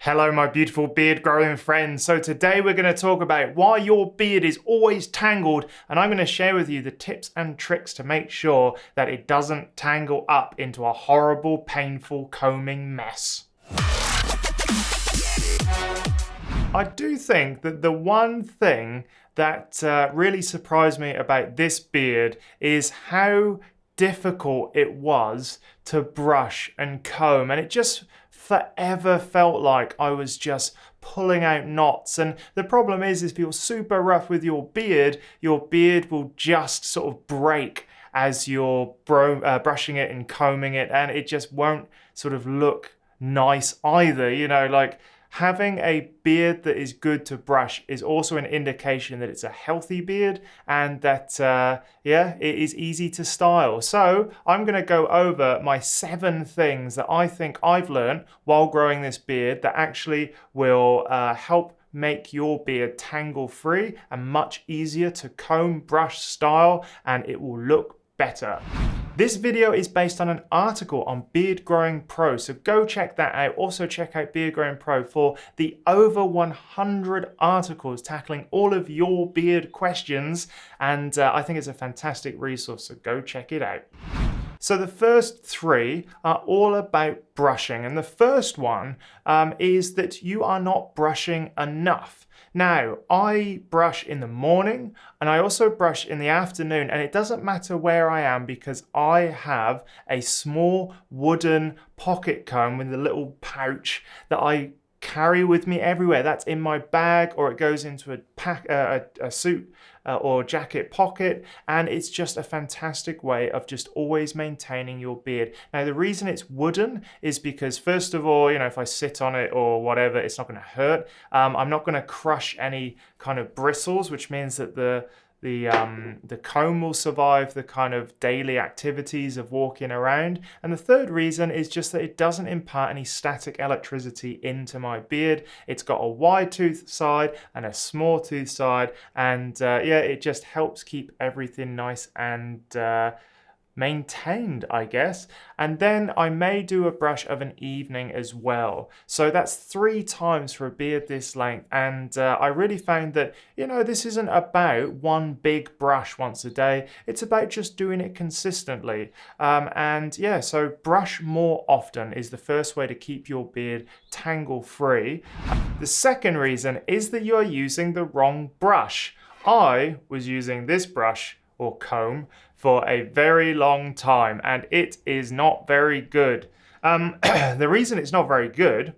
Hello, my beautiful beard growing friends. So today we're going to talk about why your beard is always tangled, and I'm going to share with you the tips and tricks to make sure that it doesn't tangle up into a horrible, painful combing mess. I do think that the one thing that really surprised me about this beard is how difficult it was to brush and comb, and it just forever felt like I was just pulling out knots. And the problem is if you're super rough with your beard will just sort of break as you're brushing it and combing it, and it just won't sort of look nice either. Like having a beard that is good to brush is also an indication that it's a healthy beard and that, it is easy to style. So I'm going to go over my 7 things that I think I've learned while growing this beard that actually will help make your beard tangle free and much easier to comb, brush, style, and it will look better. This video is based on an article on Beard Growing Pro, so go check that out. Also check out Beard Growing Pro for the over 100 articles tackling all of your beard questions, and I think it's a fantastic resource, so go check it out. So the first 3 are all about brushing, and the first one is that you are not brushing enough. Now, I brush in the morning and I also brush in the afternoon, and it doesn't matter where I am because I have a small wooden pocket comb with a little pouch that I carry with me everywhere. That's in my bag, or it goes into a suit or jacket pocket, and it's just a fantastic way of just always maintaining your beard. Now, the reason it's wooden is because, first of all, if I sit on it or whatever, it's not going to hurt. I'm not going to crush any kind of bristles, which means that the comb will survive the kind of daily activities of walking around. And the third reason is just that it doesn't impart any static electricity into my beard. It's got a wide tooth side and a small tooth side, and it just helps keep everything nice and maintained, I guess. And then I may do a brush of an evening as well. So that's 3 times for a beard this length. And I really found that, this isn't about one big brush once a day. It's about just doing it consistently. So brush more often is the first way to keep your beard tangle free. The second reason is that you are using the wrong brush. I was using this brush or comb for a very long time, and it is not very good. The reason it's not very good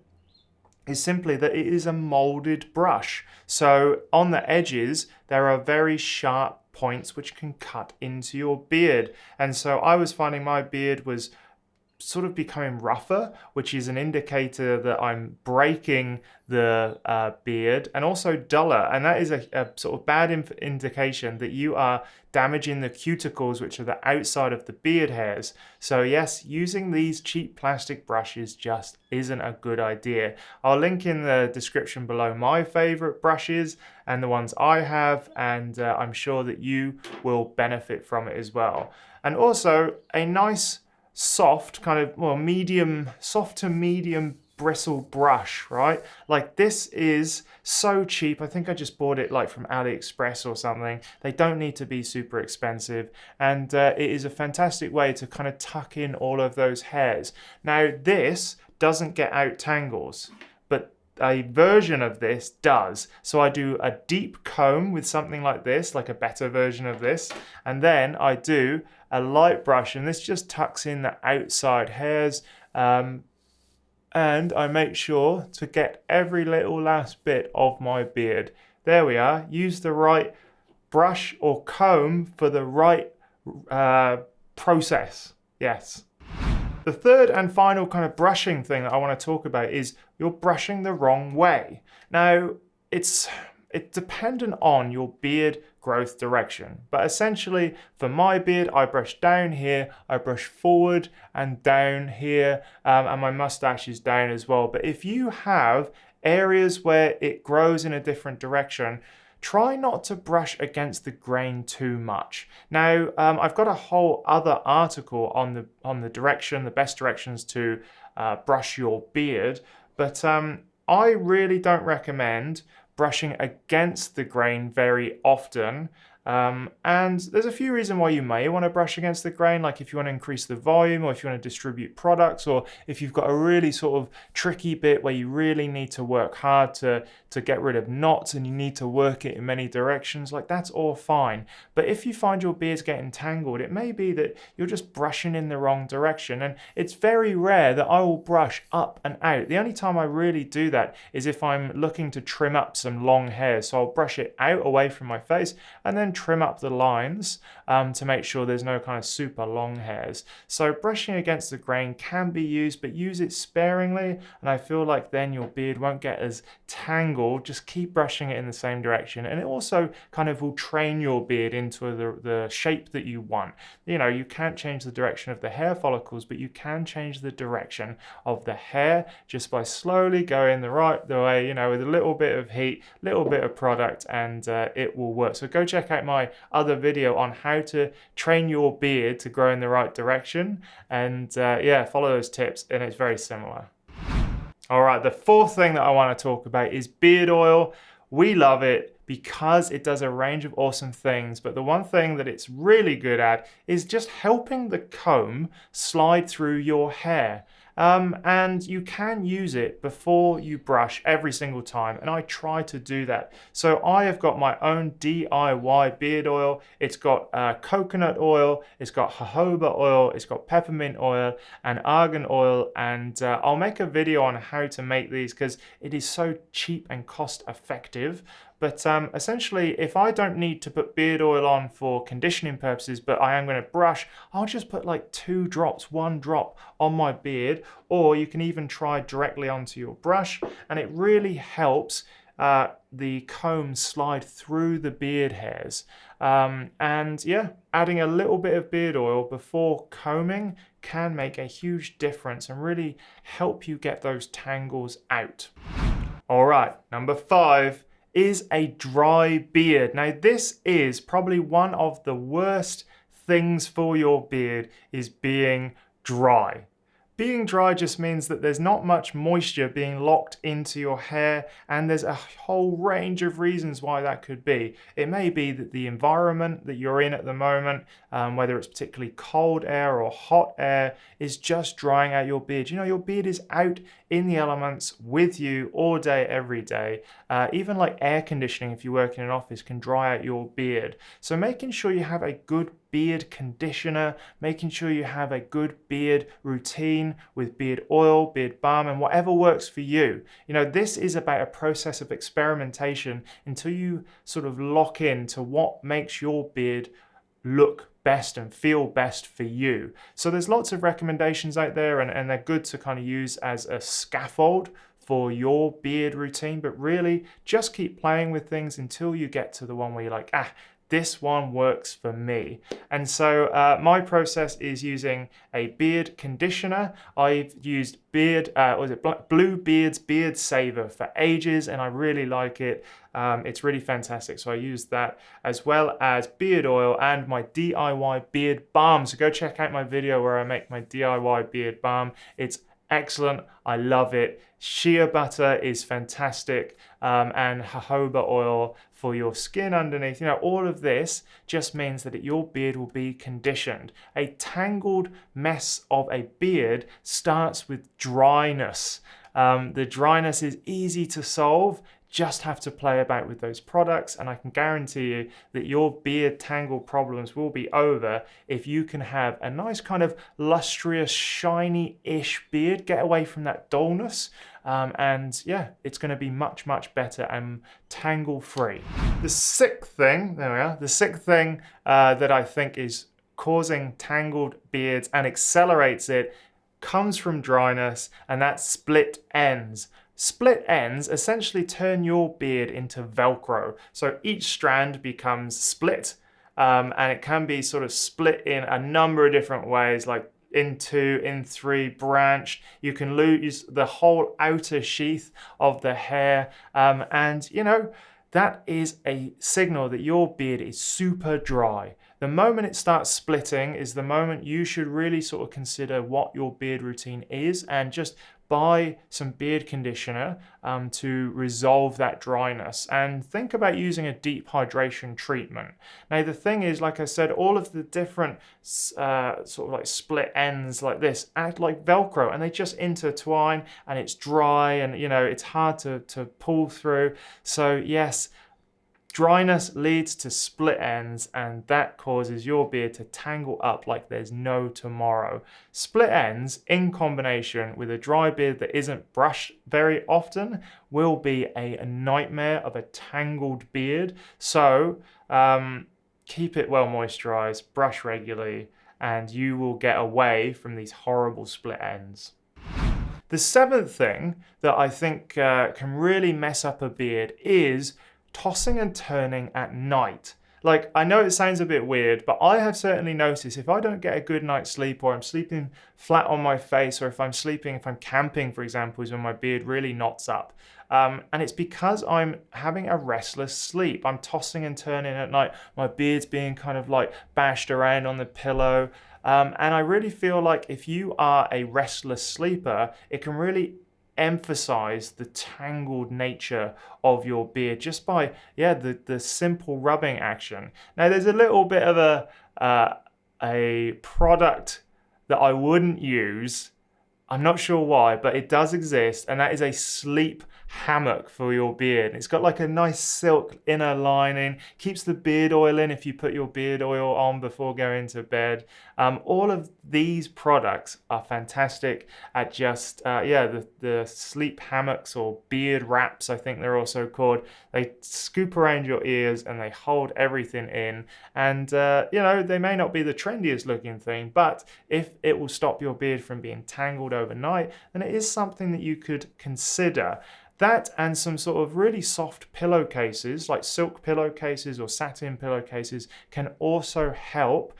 is simply that it is a molded brush. So on the edges, there are very sharp points which can cut into your beard. And so I was finding my beard was sort of becoming rougher, which is an indicator that I'm breaking the beard, and also duller, and that is a sort of bad indication that you are damaging the cuticles, which are the outside of the beard hairs. So yes, using these cheap plastic brushes just isn't a good idea. I'll link in the description below my favorite brushes and the ones I have, and I'm sure that you will benefit from it as well. And also a nice soft soft to medium bristle brush, right? Like this is so cheap. I think I just bought it like from AliExpress or something. They don't need to be super expensive, and it is a fantastic way to kind of tuck in all of those hairs. Now this doesn't get out tangles, but a version of this does. So I do a deep comb with something like this, like a better version of this, and then I do a light brush, and this just tucks in the outside hairs, and I make sure to get every little last bit of my beard. There we are. Use the right brush or comb for the right process. Yes. The third and final kind of brushing thing that I want to talk about is you're brushing the wrong way. Now, it's dependent on your beard growth direction, but essentially for my beard, I brush down here, I brush forward and down here, and my mustache is down as well. But if you have areas where it grows in a different direction, try not to brush against the grain too much. Now, I've got a whole other article on the best directions to brush your beard, but I really don't recommend brushing against the grain very often. And there's a few reasons why you may want to brush against the grain, like if you want to increase the volume, or if you want to distribute products, or if you've got a really sort of tricky bit where you really need to work hard to get rid of knots and you need to work it in many directions, like that's all fine. But if you find your beard's getting tangled, it may be that you're just brushing in the wrong direction. And it's very rare that I will brush up and out. The only time I really do that is if I'm looking to trim up some long hair. So I'll brush it out away from my face and then trim up the lines to make sure there's no kind of super long hairs. So brushing against the grain can be used, but use it sparingly, and I feel like then your beard won't get as tangled. Just keep brushing it in the same direction, and it also kind of will train your beard into the shape that you want. You know, you can't change the direction of the hair follicles, but you can change the direction of the hair just by slowly going the way, you know, with a little bit of heat, little bit of product, and it will work. So go check out my other video on how to train your beard to grow in the right direction, and yeah, follow those tips, and it's very similar. All right, the fourth thing that I want to talk about is beard oil. We love it because it does a range of awesome things, but the one thing that it's really good at is just helping the comb slide through your hair. And you can use it before you brush every single time, and I try to do that. So I have got my own DIY beard oil. It's got coconut oil, it's got jojoba oil, it's got peppermint oil and argan oil, and I'll make a video on how to make these because it is so cheap and cost effective. But essentially, if I don't need to put beard oil on for conditioning purposes, but I am going to brush, I'll just put like 2 drops, 1 drop on my beard, or you can even try directly onto your brush, and it really helps the comb slide through the beard hairs. And yeah, adding a little bit of beard oil before combing can make a huge difference and really help you get those tangles out. All right, number 5 is a dry beard. Now this is probably one of the worst things for your beard, is being dry. Being dry just means that there's not much moisture being locked into your hair, and there's a whole range of reasons why that could be. It may be that the environment that you're in at the moment, whether it's particularly cold air or hot air, is just drying out your beard. You know, your beard is out in the elements with you all day, every day. Even like air conditioning, if you work in an office, can dry out your beard. So making sure you have a good beard conditioner, making sure you have a good beard routine with beard oil, beard balm, and whatever works for you. You know, this is about a process of experimentation until you sort of lock in to what makes your beard look best and feel best for you. So there's lots of recommendations out there, and they're good to kind of use as a scaffold for your beard routine, but really just keep playing with things until you get to the one where you're like, this one works for me. And so my process is using a beard conditioner. I've used Blue Beard's Beard Saver for ages, and I really like it. It's really fantastic. So I use that, as well as beard oil and my DIY beard balm. So go check out my video where I make my DIY beard balm. It's excellent. I love it. Shea butter is fantastic, and jojoba oil for your skin underneath. You know, all of this just means that your beard will be conditioned. A tangled mess of a beard starts with dryness. The dryness is easy to solve. Just have to play about with those products, and I can guarantee you that your beard tangle problems will be over if you can have a nice kind of lustrous, shiny-ish beard. Get away from that dullness, and yeah, it's going to be much, much better and tangle-free. The sixth thing, there we are, the sixth thing that I think is causing tangled beards and accelerates it comes from dryness, and that's split ends. Split ends essentially turn your beard into Velcro. So each strand becomes split, and it can be sort of split in a number of different ways, like in 2, in 3, branched. You can lose the whole outer sheath of the hair, and you know, that is a signal that your beard is super dry. The moment it starts splitting is the moment you should really sort of consider what your beard routine is, and just buy some beard conditioner to resolve that dryness, and think about using a deep hydration treatment. Now the thing is, like I said, all of the different sort of like split ends like this act like Velcro, and they just intertwine, and it's dry, and you know, it's hard to pull through. So yes, dryness leads to split ends, and that causes your beard to tangle up like there's no tomorrow. Split ends in combination with a dry beard that isn't brushed very often will be a nightmare of a tangled beard. So keep it well moisturized, brush regularly, and you will get away from these horrible split ends. The seventh thing that I think can really mess up a beard is tossing and turning at night. Like, I know it sounds a bit weird, but I have certainly noticed if I don't get a good night's sleep, or I'm sleeping flat on my face, or if I'm camping, for example, is when my beard really knots up. And it's because I'm having a restless sleep. I'm tossing and turning at night. My beard's being kind of like bashed around on the pillow. And I really feel like if you are a restless sleeper, it can really emphasize the tangled nature of your beard just by the simple rubbing action. Now there's a little bit of a product that I wouldn't use. I'm not sure why, but it does exist, and that is a sleep hammock for your beard. It's got like a nice silk inner lining, keeps the beard oil in if you put your beard oil on before going to bed. All of these products are fantastic at just, the sleep hammocks, or beard wraps, I think they're also called. They scoop around your ears and they hold everything in. And, they may not be the trendiest looking thing, but if it will stop your beard from being tangled overnight, then it is something that you could consider. That and some sort of really soft pillowcases, like silk pillowcases or satin pillowcases, can also help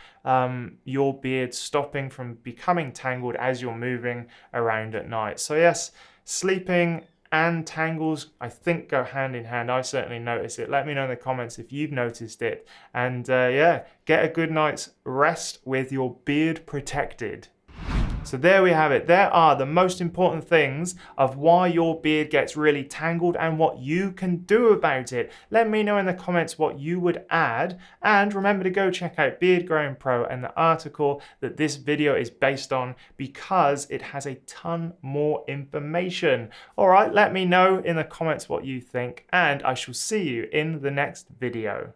your beard stopping from becoming tangled as you're moving around at night. So yes, sleeping and tangles, I think, go hand in hand. I've certainly noticed it. Let me know in the comments if you've noticed it. And get a good night's rest with your beard protected. So there we have it. There are the most important things of why your beard gets really tangled and what you can do about it. Let me know in the comments what you would add, and remember to go check out Beard Growing Pro and the article that this video is based on, because it has a ton more information. All right, let me know in the comments what you think, and I shall see you in the next video.